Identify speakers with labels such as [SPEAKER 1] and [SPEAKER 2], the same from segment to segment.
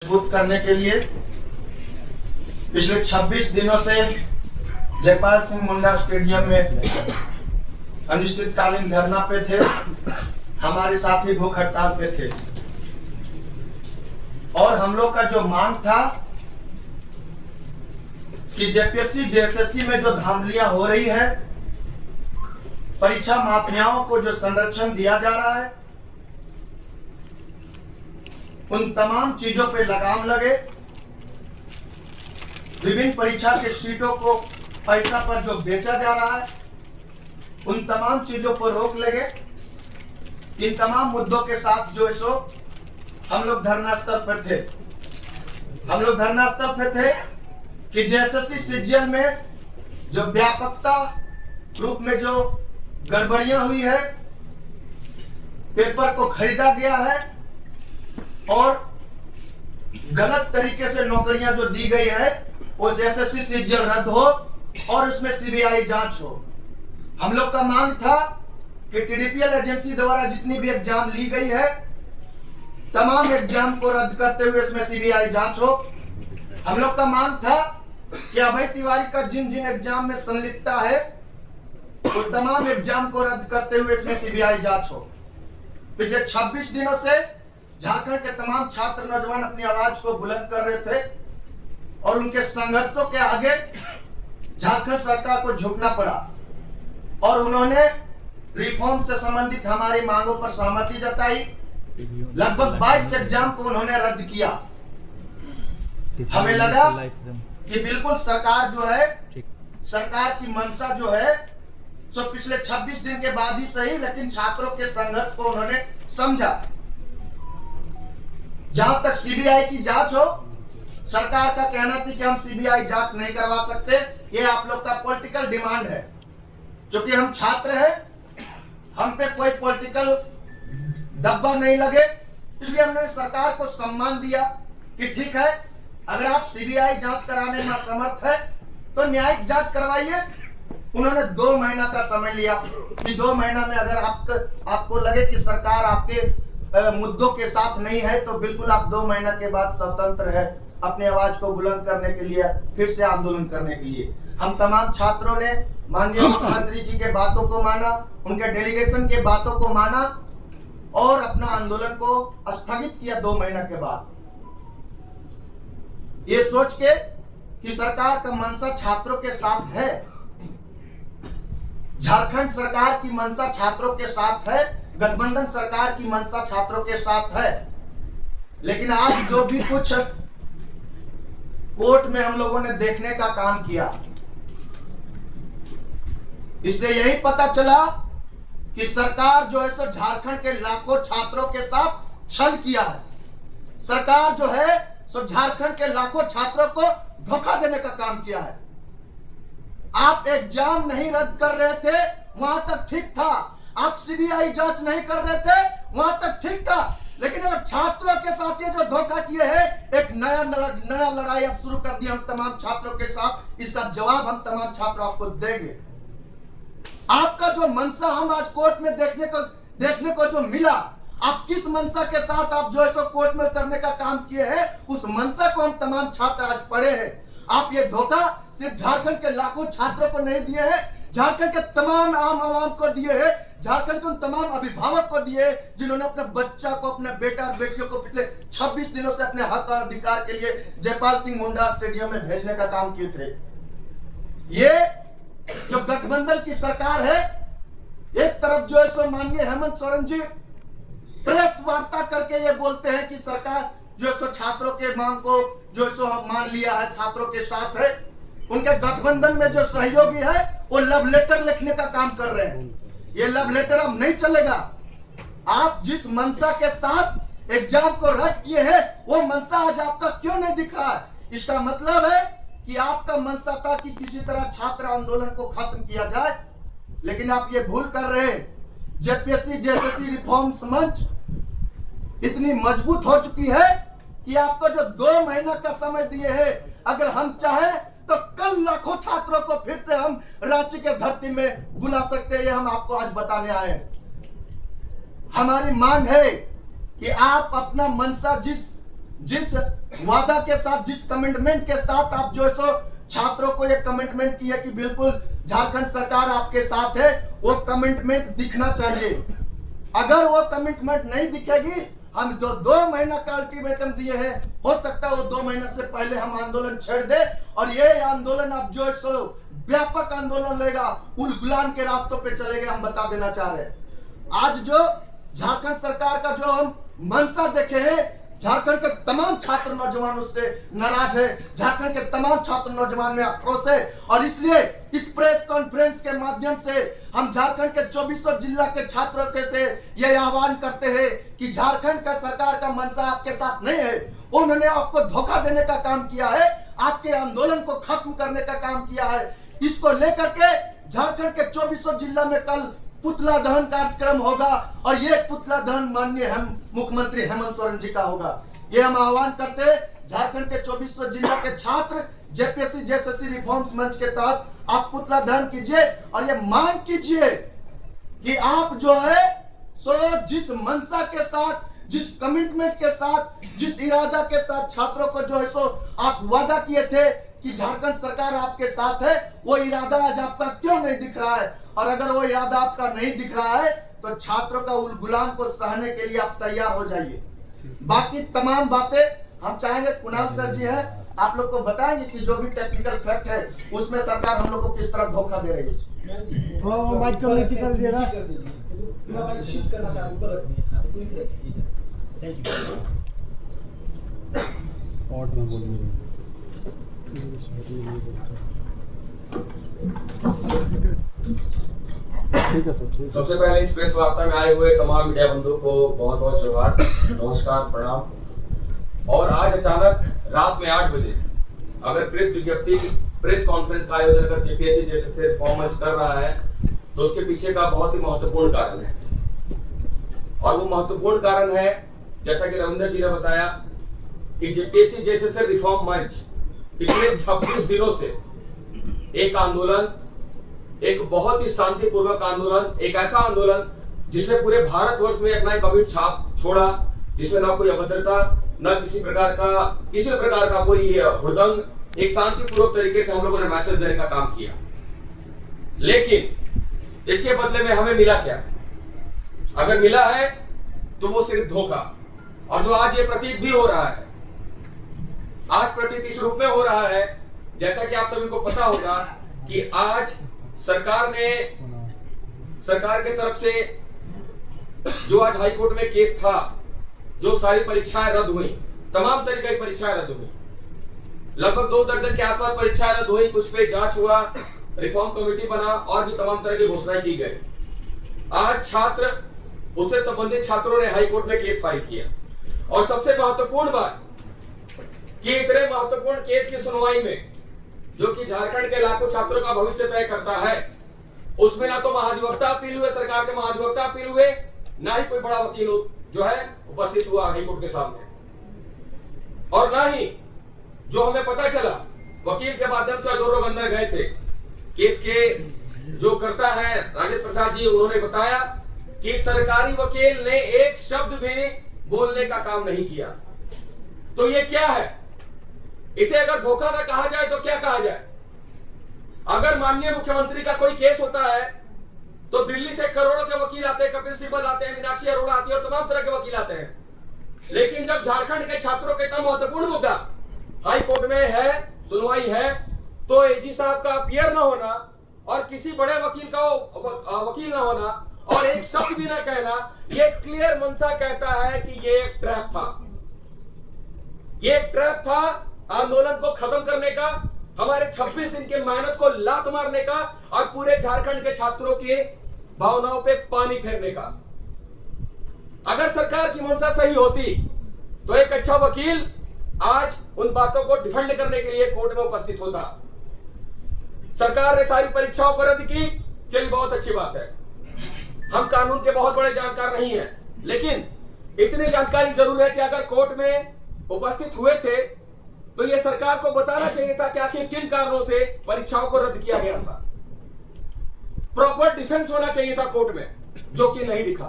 [SPEAKER 1] मजबूत करने के लिए पिछले 26 दिनों से जयपाल सिंह मुंडा स्टेडियम में अनिश्चितकालीन धरना पे थे। हमारे साथी भूख हड़ताल पे थे और हम लोग का जो मांग था कि जेपीएससी जेएसएससी में जो धांधलियां हो रही है, परीक्षा माफियाओं को जो संरक्षण दिया जा रहा है, उन तमाम चीजों पे लगाम लगे। विभिन्न परीक्षा के सीटों को पैसा पर जो बेचा जा रहा है, उन तमाम चीजों पर रोक लगे। इन तमाम मुद्दों के साथ जो सो हम लोग धरना स्थल पर थे। हम लोग धरना स्थल पर थे कि जेएसएससी सीजीएल में जो व्यापकता रूप में जो गड़बड़ियां हुई है, पेपर को खरीदा गया है और गलत तरीके से नौकरियां जो दी गई है, वो जेएसएससी सीजीएल रद्द हो और उसमें सीबीआई जांच हो। हम लोग का मांग था कि टीडीपीएल एजेंसी द्वारा जितनी भी एग्जाम ली गई है, तमाम एग्जाम को रद्द करते हुए इसमें सीबीआई जांच हो। हम लोग का मांग था कि अभय तिवारी का जिन जिन एग्जाम में संलिप्तता है, वो तमाम एग्जाम को रद्द करते हुए इसमें सीबीआई जांच हो। पिछले 26 दिनों से झारखंड के तमाम छात्र नौजवान अपनी आवाज को बुलंद कर रहे थे और उनके संघर्षों के आगे झारखंड सरकार को झुकना पड़ा और उन्होंने रिफॉर्म से संबंधित हमारी मांगों पर सहमति जताई। लगभग 22 एग्जाम को उन्होंने रद्द किया। हमें लगा कि बिल्कुल सरकार जो है, सरकार की मंशा जो है, सो पिछले 26 दिन के बाद ही सही, लेकिन छात्रों के संघर्ष को उन्होंने समझा। जहां तक सीबीआई की जांच हो, सरकार का कहना था कि हम सीबीआई जांच नहीं करवा सकते, ये आप लोग का पॉलिटिकल डिमांड है। क्योंकि हम छात्र हैं, हम पे कोई पॉलिटिकल दब्बा नहीं लगे, इसलिए हमने सरकार को सम्मान दिया कि ठीक है, अगर आप सीबीआई जांच कराने में असमर्थ है तो न्यायिक जांच करवाइए। उन्होंने 2 महीना का समय लिया कि 2 महीना में अगर आपको लगे कि सरकार आपके मुद्दों के साथ नहीं है, तो बिल्कुल आप 2 महीना के बाद स्वतंत्र है अपनी आवाज को बुलंद करने के लिए, फिर से आंदोलन करने के लिए। हम तमाम छात्रों ने माननीय मुख्यमंत्री जी के बातों को माना, उनके डेलीगेशन के बातों को माना और अपना आंदोलन को स्थगित किया 2 महीना के बाद, ये सोच के कि सरकार का मंशा छात्रों के साथ है। झारखंड सरकार की मंशा छात्रों के साथ है, गठबंधन सरकार की मंशा छात्रों के साथ है। लेकिन आज जो भी कुछ कोर्ट में हम लोगों ने देखने का काम किया, इससे यही पता चला कि सरकार जो है सो झारखंड के लाखों छात्रों के साथ छल किया है। सरकार जो है सो झारखंड के लाखों छात्रों को धोखा देने का काम किया है। आप एग्जाम नहीं रद्द कर रहे थे, वहां तक ठीक था। आप सीबीआई जांच नहीं कर रहे थे, वहां तक ठीक था। लेकिन अगर छात्रों के साथ ये जो धोखा किए हैं, एक नया लड़ाई अब शुरू कर दी हम तमाम छात्रों के साथ। इसका जवाब हम तमाम छात्र आपको देंगे। आपका जो मंशा हम आज कोर्ट में देखने को जो मिला, आप किस मंशा के साथ आप जो है सो कोर्ट में उतरने का काम किए हैं, उस मंशा को हम तमाम छात्र आज पढ़े हैं। आप ये धोखा सिर्फ झारखंड के लाखों छात्रों को नहीं दिए हैं, झारखंड के तमाम आम आवाम को दिए हैं, झारखंड के उन तमाम अभिभावक को दिए जिन्होंने अपने बच्चा को, अपने बेटा और बेटियों को पिछले 26 दिनों से अपने हक और अधिकार के लिए जयपाल सिंह मुंडा स्टेडियम में भेजने का काम किए थे। ये जो गठबंधन की सरकार है, एक तरफ जो है सो माननीय हेमंत सोरेन जी प्रेस वार्ता करके ये बोलते हैं कि सरकार जो है सो छात्रों के मांग को जो है सो मान लिया है, छात्रों के साथ है। उनके गठबंधन में जो सहयोगी है, वो लव लेटर लिखने का काम कर रहे हैं। ये लव लेटर अब नहीं चलेगा। आप जिस मंशा के साथ एग्जाम को रद्द किए हैं, वो मंशा आज आपका क्यों नहीं दिख रहा है? इसका मतलब है कि आपका मंशा था कि किसी तरह छात्र आंदोलन को खत्म किया जाए, लेकिन आप ये भूल कर रहे हैं। जेपीएससी जेएसएससी रिफॉर्म्स मंच इतनी मजबूत हो चुकी है कि आपको जो 2 महीना का समय दिए हैं, अगर हम चाहें तो कल लाखों छात्रों को फिर से हम रांची के धरती में बुला सकते हैं। ये हम आपको आज बताने आए हैं। हमारी मांग है कि आप अपना मंशा जिस जिस वादा के साथ, जिस कमिटमेंट के साथ आप जो है सो छात्रों को एक कमिटमेंट किया कि बिल्कुल झारखंड सरकार आपके साथ है, वो कमिटमेंट दिखना चाहिए। अगर वो कमिटमेंट नहीं दिखेगी, हम दो महीना का अल्टीमेटम दिए हैं, हो सकता है वो 2 महीने से पहले हम आंदोलन छेड़ दे और ये आंदोलन अब जो है सो व्यापक आंदोलन लेगा, उलगुलान के रास्तों पे चलेगा, हम बता देना चाह रहे हैं। आज जो झारखंड सरकार का जो हम मंशा देखे हैं, झारखंड के तमाम छात्र नौजवानों से नाराज है, झारखंड के तमाम छात्र नौजवान में आक्रोश है और इसलिए इस प्रेस कॉन्फ्रेंस के माध्यम से हम झारखंड के 2400 जिला के छात्रों के से यह आह्वान करते हैं कि झारखंड का सरकार का मंशा आपके साथ नहीं है, उन्होंने आपको धोखा देने का काम किया है, आपके आंदोलन को खत्म करने का काम किया है। इसको लेकर के झारखंड के 2400 जिला में कल पुतला दहन कार्यक्रम होगा और ये पुतला दहन माननीय मुख्यमंत्री हेमंत सोरेन जी का होगा। ये हम आह्वान करते हैं झारखंड के 2400 जिला के छात्र जेपीएससी जेएसएससी रिफॉर्म्स मंच के तहत आप पुतला दहन कीजिए और ये मांग कीजिए कि आप जो है सो जिस मंशा के साथ, जिस कमिटमेंट के साथ, जिस इरादा के साथ छात्रों को जो है सो आप वादा किए थे कि झारखंड सरकार आपके साथ है, वो इरादा आज आपका क्यों नहीं दिख रहा है? और अगर वो इरादा आपका नहीं दिख रहा है तो छात्रों का उलगुलान को सहने के लिए आप तैयार हो जाइए। बाकी तमाम बातें हम चाहेंगे कुणाल सर जी हैं, आप लोग को बताएंगे कि जो भी टेक्निकल फैक्ट है उसमें सरकार हम लोग को किस तरह धोखा दे रही है।
[SPEAKER 2] थोड़ा वो माइक को नीचे कर दिएगा।
[SPEAKER 3] शॉर्ट में बोलिए। ठीक है सर, ठीक है।
[SPEAKER 4] सबसे पहले इस प्रेस वार्ता में आए हुए तमाम मीडिया बंधुओं को बहुत बहुत जोहार, नमस्कार, प्रणाम। और आज अचानक रात में 8 बजे अगर प्रेस कॉन्फ्रेंस का आयोजन अगर जेपीएससी जैसे रिफॉर्म मंच कर रहा है तो उसके पीछे का बहुत ही महत्वपूर्ण कारण है। और वो महत्वपूर्ण कारण है, जैसा कि रविंदर जी ने बताया, कि जेपीएससी जैसे रिफॉर्म मंच पिछले 26 दिनों से एक आंदोलन, एक बहुत ही शांतिपूर्वक आंदोलन, एक ऐसा आंदोलन जिसने पूरे भारतवर्ष में अपना एक अमिट छाप छोड़ा, जिसमें ना कोई अभद्रता, ना किसी प्रकार का कोई हुड़दंग, एक शांतिपूर्वक तरीके से हम लोगों ने मैसेज देने का काम किया। लेकिन इसके बदले में हमें मिला क्या? अगर मिला है तो वो सिर्फ धोखा। और जो आज ये प्रतीत भी हो रहा है, आज प्रतीत इस रूप में हो रहा है, जैसा कि आप सभी को पता होगा कि आज सरकार के तरफ से जो आज हाईकोर्ट में केस था, जो सारी परीक्षाएं रद्द हुई, तमाम तरीके की परीक्षाएं रद्द हुई, लगभग 2 दर्जन के आसपास परीक्षाएं रद्द हुई, कुछ पे जांच हुआ, रिफॉर्म कमेटी बना और भी तमाम तरह की घोषणाएं की गई। आज छात्र, उससे संबंधित छात्रों ने हाईकोर्ट में केस फाइल किया। और सबसे महत्वपूर्ण बात कि इतने महत्वपूर्ण केस की सुनवाई में, जो कि झारखंड के लाखों छात्रों का भविष्य तय करता है, उसमें ना तो महाधिवक्ता अपील हुए, सरकार के महाधिवक्ता अपील हुए, ना ही कोई बड़ा वकील जो है उपस्थित हुआ हाईकोर्ट के सामने। और ना ही जो हमें पता चला वकील के माध्यम से जो लोग अंदर गए थे, केस के जो करता है राजेश प्रसाद जी, उन्होंने बताया कि सरकारी वकील ने एक शब्द भी बोलने का काम नहीं किया। तो ये क्या है? इसे अगर धोखा ना कहा जाए तो क्या कहा जाए? अगर माननीय मुख्यमंत्री का कोई केस होता है तो दिल्ली से करोड़ों के वकील आते हैं, कपिल सिब्बल आते हैं, मीनाक्षी अरोड़ा आती है और तमाम तरह के वकील आते हैं। लेकिन जब झारखंड के छात्रों का इतना महत्वपूर्ण मुद्दा हाई कोर्ट में है, सुनवाई है, तो एजी साहब का अपीयर ना होना और किसी बड़े वकील का वकील ना होना और एक शब्द भी ना कहना, ये क्लियर मंशा कहता है कि ये एक ट्रैप था। ये एक ट्रैप था आंदोलन को खत्म करने का, हमारे 26 दिन के मेहनत को लात मारने का और पूरे झारखंड के छात्रों की भावनाओं पे पानी फेरने का। अगर सरकार की मंशा सही होती तो एक अच्छा वकील आज उन बातों को डिफेंड करने के लिए कोर्ट में उपस्थित होता। सरकार ने सारी परीक्षाओं को रद्द की, चलिए बहुत अच्छी बात है। हम कानून के बहुत बड़े जानकार नहीं हैं, लेकिन इतनी जानकारी जरूर है कि अगर कोर्ट में उपस्थित हुए थे तो यह सरकार को बताना चाहिए था कि आखिर किन कारणों से परीक्षाओं को रद्द किया गया था। प्रॉपर डिफेंस होना चाहिए था कोर्ट में, जो कि नहीं दिखा।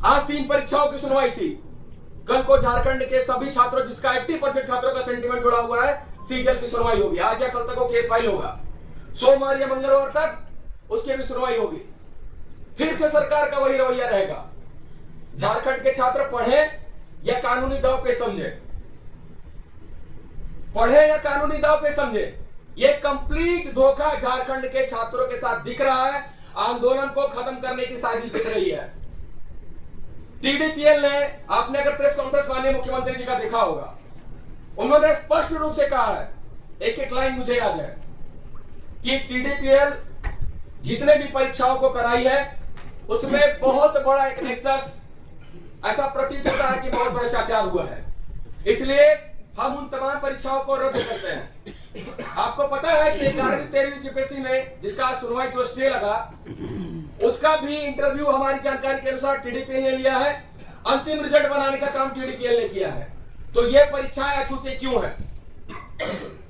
[SPEAKER 4] आज 3 परीक्षाओं की सुनवाई थी। कल को झारखंड के सभी छात्रों, जिसका 80% छात्रों का सेंटीमेंट जुड़ा हुआ है, सीजीएल की सुनवाई होगी। आज या कल तक वो केस फाइल होगा, सोमवार या मंगलवार तक उसकी भी सुनवाई होगी। फिर से सरकार का वही रवैया रहेगा। झारखंड के छात्र पढ़े या कानूनी दाव पे समझे, पढ़े या कानूनी दाव पे समझे, ये कंप्लीट धोखा झारखंड के छात्रों के साथ दिख रहा है। आंदोलन को खत्म करने की साजिश दिख रही है। टीडीपीएल ने, आपने अगर प्रेस कॉन्फ्रेंस माननीय मुख्यमंत्री जी का देखा होगा, उन्होंने स्पष्ट रूप से कहा है, एक एक लाइन मुझे याद है, कि टीडीपीएल जितने भी परीक्षाओं को कराई है उसमें बहुत बड़ा एक नेक्सस, ऐसा प्रतीत होता है कि बहुत भ्रष्टाचार हुआ है, इसलिए हम उन तमाम परीक्षाओं को रद्द करते हैं। आपको पता है कि 11वीं 13वीं जीपीएससी में जिसका सुनवाई जो स्टे लगा, उसका भी इंटरव्यू हमारी जानकारी के अनुसार टीडीपीएल ने लिया है। अंतिम रिजल्ट बनाने का काम टीडीपीएल ने किया है। तो ये परीक्षाएं अछूती क्यों है?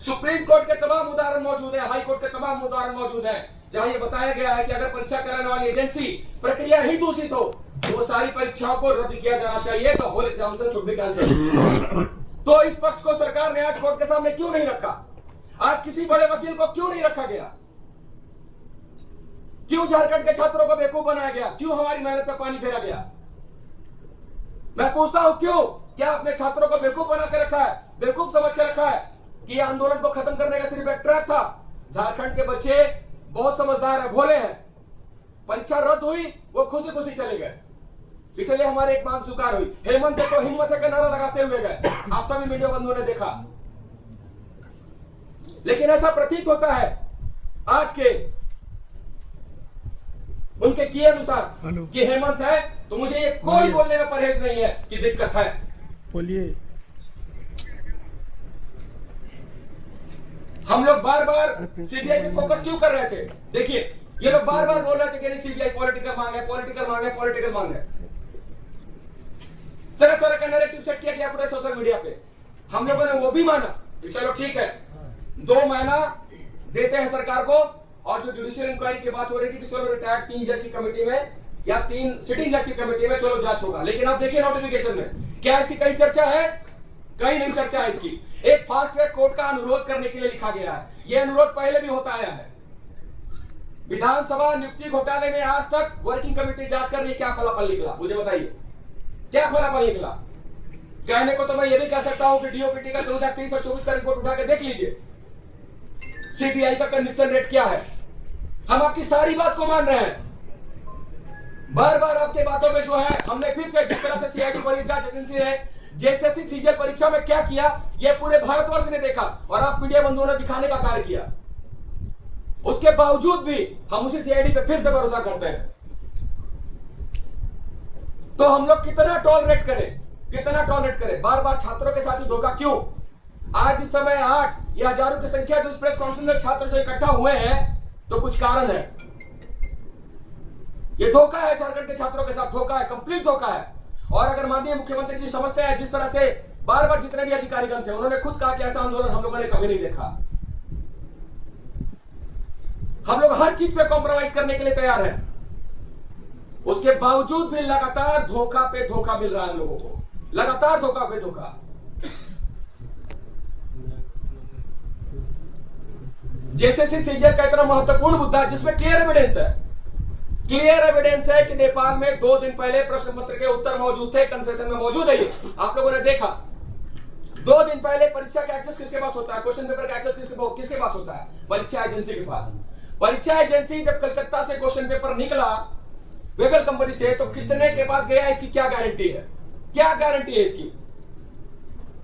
[SPEAKER 4] सुप्रीम कोर्ट के तमाम उदाहरण मौजूद है, हाई कोर्ट के तमाम उदाहरण मौजूद है, जहां ये बताया गया है कि अगर परीक्षा कराने वाली एजेंसी प्रक्रिया ही दूषित हो, वो सारी परीक्षाओं को रद्द किया जाना चाहिए। तो whole examination should be cancelled. तो इस पक्ष को सरकार ने आज कोर्ट के सामने क्यों नहीं रखा? आज किसी बड़े वकील को क्यों नहीं रखा गया? क्यों झारखंड के छात्रों को बेवकूफ बनाया गया? क्यों हमारी मेहनत पे पानी फेरा गया? मैं पूछता हूं, क्यों? क्या अपने छात्रों को बेवकूफ बना के रखा है, बेवकूफ समझ के रखा है कि आंदोलन को खत्म करने का सिर्फ एक ट्रैप था? झारखंड के बच्चे बहुत समझदार है, भोले हैं। परीक्षा रद्द हुई, वो खुशी खुशी चले गए। इसलिए हमारे एक मांग स्वीकार हुई, हेमंत को हिम्मत है का नारा लगाते हुए गए। आप सभी मीडिया बंधुओं ने देखा। लेकिन ऐसा प्रतीत होता है आज के उनके किए अनुसार कि हेमंत है, तो मुझे ये कोई बोलने में परहेज नहीं है कि दिक्कत है।
[SPEAKER 3] बोलिए।
[SPEAKER 4] हम लोग बार बार सीबीआई पे फोकस क्यों कर रहे थे? देखिए, ये लोग बार बार बोल रहे थे कि नहीं सीबीआई पॉलिटिकल मांग है, पॉलिटिकल मांग है, पॉलिटिकल मांग है। तरह तरह का नैरेटिव सेट किया गया पूरे सोशल मीडिया पे। हम लोगों ने वो भी माना कि चलो ठीक है, 2 महीना देते हैं सरकार को, और जो जुडिशियल इंक्वायरी की बात हो रही थी कि चलो रिटायर्ड 3 जज की कमेटी में या 3 सिटिंग जज की कमेटी में चलो जांच होगा। लेकिन आप देखिए नोटिफिकेशन में क्या इसकी कहीं चर्चा है? कहीं नहीं चर्चा है इसकी। एक फास्ट ट्रैक कोर्ट का अनुरोध करने के लिए लिखा गया है। यह अनुरोध पहले भी होता आया है। विधानसभा नियुक्ति घोटाले में आज तक वर्किंग कमेटी जांच कर रही है, क्या फलाफल निकला? मुझे बताइए, क्या फलाफल निकला? कहने को तो मैं ये भी कह सकता हूं कि डीओपीटी का 2023 और 24 का रिपोर्ट उठा के देख लीजिए, सीबीआई का कन्विक्शन रेट क्या है। हम आपकी सारी बात को मान रहे हैं, बार बार आपके बातों में जो है, हमने फिर से जिस तरह से सीआईडी बड़ी जांच एजेंसी है जेएसएससी सीजीएल परीक्षा में क्या किया, यह पूरे भारतवर्ष ने देखा और आप मीडिया बंधुओं ने दिखाने का कार्य किया। उसके बावजूद भी हम उसी सीआईडी पे फिर से भरोसा करते हैं। तो हम लोग कितना टॉलरेट करें, कितना टॉलरेट करें? बार बार छात्रों के साथ ही धोखा क्यों? आज इस समय 8 या हजारों की संख्या जो इस प्रेस कॉन्फ्रेंस में छात्र जो इकट्ठा हुए हैं, तो कुछ कारण है। ये धोखा है, झारखंड के छात्रों के साथ धोखा है, कंप्लीट धोखा है। और अगर माननीय मुख्यमंत्री जी समझते हैं, जिस तरह से बार बार जितने भी अधिकारीगण थे, उन्होंने खुद कहा कि ऐसा आंदोलन हम लोगों ने कभी नहीं देखा। हम लोग हर चीज पे कॉम्प्रोमाइज करने के लिए तैयार हैं, उसके बावजूद भी लगातार धोखा पे धोखा मिल रहा है लोगों को, लगातार धोखा पे धोखा। जेएसएससी सीजीएल का इतना महत्वपूर्ण मुद्दा है जिसमें क्लियर एविडेंस है, क्लियर एविडेंस है कि नेपाल में 2 दिन पहले प्रश्न पत्र के उत्तर मौजूद थे, कन्फेशन में मौजूद है। ये आप लोगों ने देखा। 2 दिन पहले परीक्षा का एक्सेस किसके पास होता है? क्वेश्चन पेपर का एक्सेस किसके पास होता है? परीक्षा एजेंसी के पास। परीक्षा एजेंसी जब कलकत्ता से क्वेश्चन पेपर निकला वेबल कंपनी से, तो कितने के पास गया, इसकी क्या गारंटी है? क्या गारंटी है इसकी?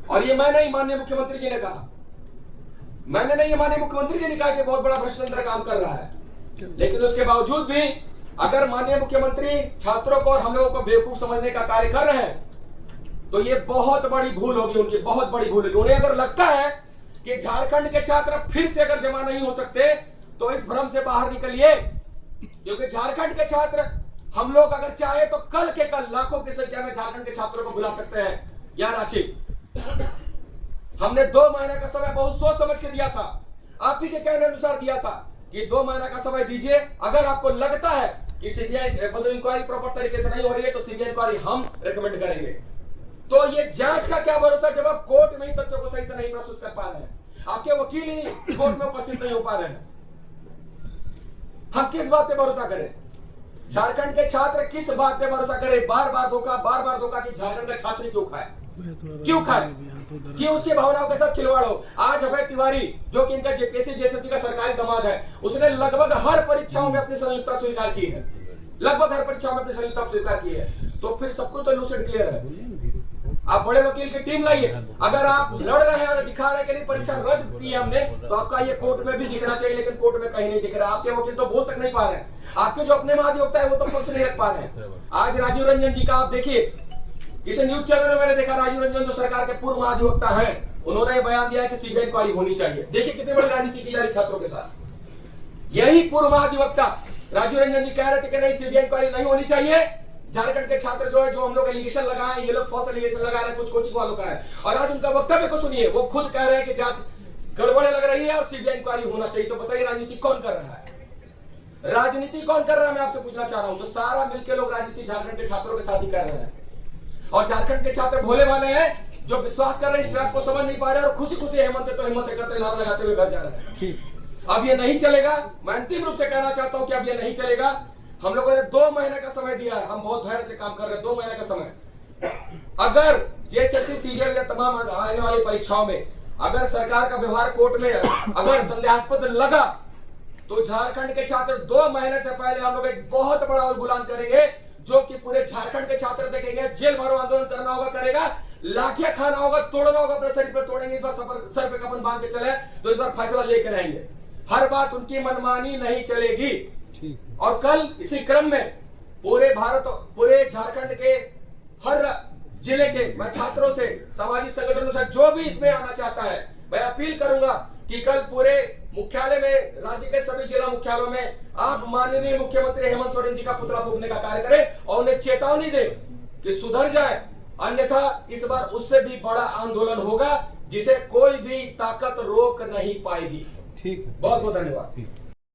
[SPEAKER 4] और ये मैं नहीं, माननीय मुख्यमंत्री जी ने कहा, मैंने नहीं, माननीय मुख्यमंत्री जी ने कहा कि बहुत बड़ा भ्रष्टाचार काम कर रहा है। लेकिन उसके बावजूद भी अगर माननीय मुख्यमंत्री छात्रों को और हम लोगों को बेवकूफ समझने का कार्य कर रहे हैं, तो ये बहुत बड़ी भूल होगी उनकी, बहुत बड़ी भूल होगी। उन्हें अगर लगता है कि झारखंड के छात्र फिर से अगर जमा नहीं हो सकते, तो इस भ्रम से बाहर निकलिए, क्योंकि झारखंड के छात्र, हम लोग अगर चाहे तो कल के कल लाखों की संख्या में झारखंड के छात्रों को बुला सकते हैं या रांची। हमने 2 महीने का समय बहुत सोच समझ के दिया था, आप ही के कहने अनुसार दिया था कि 2 महीने का समय दीजिए। अगर आपको लगता है कि सीबीआई इंक्वायरी प्रॉपर तरीके से नहीं हो रही है, तो सीबीआई इंक्वायरी हम रेकमेंड करेंगे। तो ये जांच का क्या भरोसा जब आप कोर्ट में ही तथ्यों को सही से नहीं प्रस्तुत कर पा रहे हैं, आपके वकील ही कोर्ट में उपस्थित नहीं हो पा रहे हैं, हम किस बात पे भरोसा करें? झारखंड के छात्र किस बात पे भरोसा करें? बार बार धोखा कि झारखंड का छात्र क्यों खाए, क्यों उसकी भावनाओं के साथ खिलवाड़ हो। आज अभय तिवारी जो कि इनका जेपीएससी जेएसएससी का सरकारी दामाद है, उसने लगभग हर परीक्षाओं में अपनी संलिप्तता स्वीकार की है, तो फिर सब कुछ तो लूसेंट क्लियर है। आप बड़े वकील की टीम लाइए, अगर आप लड़ रहे हैं और दिखा रहे हैं कि नहीं परीक्षा रद्द की है हमने, तो आपका ये कोर्ट में भी दिखना चाहिए, लेकिन कोर्ट में कहीं नहीं दिख रहा। आपके वकील तो बोल तक नहीं पा रहे हैं, आपके जो अपने महाधिवक्ता है वो तो पक्ष नहीं रख पा रहे हैं। आज राजीव रंजन जी का आप देखिए, किसी न्यूज चैनल में मैंने देखा, राजीव रंजन जो सरकार के पूर्व महाधिवक्ता है, उन्होंने बयान दिया है कि सीबीआई इंक्वायरी होनी चाहिए। देखिए कितनी बड़ी राजनीति की जा रही छात्रों के साथ। यही पूर्व महाधिवक्ता राजीव रंजन जी कह रहे थे कि नहीं सीबीआई इंक्वायरी नहीं होनी चाहिए, झारखंड के छात्र जो है, जो हम लोग एलिगेशन लगाए, ये लोग फॉल्स एलिगेशन लगा रहे हैं, कुछ कोचिंग वालों का है, और आज उनका वक्तव्य को सुनिए, वो खुद कह रहे हैं कि जांच गड़बड़े लग रही है और सीबीआई इंक्वायरी होना चाहिए। तो बताइए राजनीति कौन कर रहा है? राजनीति कौन कर रहा है, मैं आपसे पूछना चाह रहा हूं। तो सारा मिलकर लोग राजनीति झारखंड के छात्रों के साथ ही कर रहे हैं, और झारखंड के छात्र भोले वाले हैं जो विश्वास कर रहे हैं, इस ट्रैक को समझ नहीं पा रहे और खुशी खुशी हेमंत करते नारा लगाते हुए घर जा रहे हैं। अब ये नहीं चलेगा। मैं अंतिम रूप से कहना चाहता हूं कि अब ये नहीं चलेगा। हम लोगों ने 2 महीने का समय दिया है, हम बहुत धैर्य से काम कर रहे हैं। 2 महीने का समय, अगर जेएसएससी सीजीएल या तमाम आने वाली परीक्षाओं में अगर सरकार का व्यवहार कोर्ट में अगर संदेहास्पद लगा, तो झारखंड के छात्र 2 महीने से पहले हम लोग एक बहुत बड़ा उलगुलान करेंगे, जो कि पूरे झारखंड के छात्र देखेंगे। जेल भरो आंदोलन करना होगा, करेगा, लाठियां खाना होगा, तोड़ना होगा, अपने शरीर पर तोड़ेंगे। इस बार सर पे कफन बांध के चले तो इस बार फैसला लेकर रहेंगे। हर बात उनकी मनमानी नहीं चलेगी। और कल इसी क्रम में पूरे झारखंड के हर जिले के मैं छात्रों से, सामाजिक संगठनों से, जो भी इसमें आना चाहता है, मैं अपील करूंगा कि कल पूरे मुख्यालय में, राज्य के सभी जिला मुख्यालयों में आप माननीय मुख्यमंत्री हेमंत सोरेन जी का पुतला फूंकने का कार्य करें और उन्हें चेतावनी दें कि सुधर जाए, अन्यथा इस बार उससे भी बड़ा आंदोलन होगा जिसे कोई भी ताकत रोक नहीं पाएगी।
[SPEAKER 3] ठीक है,
[SPEAKER 4] बहुत बहुत धन्यवाद।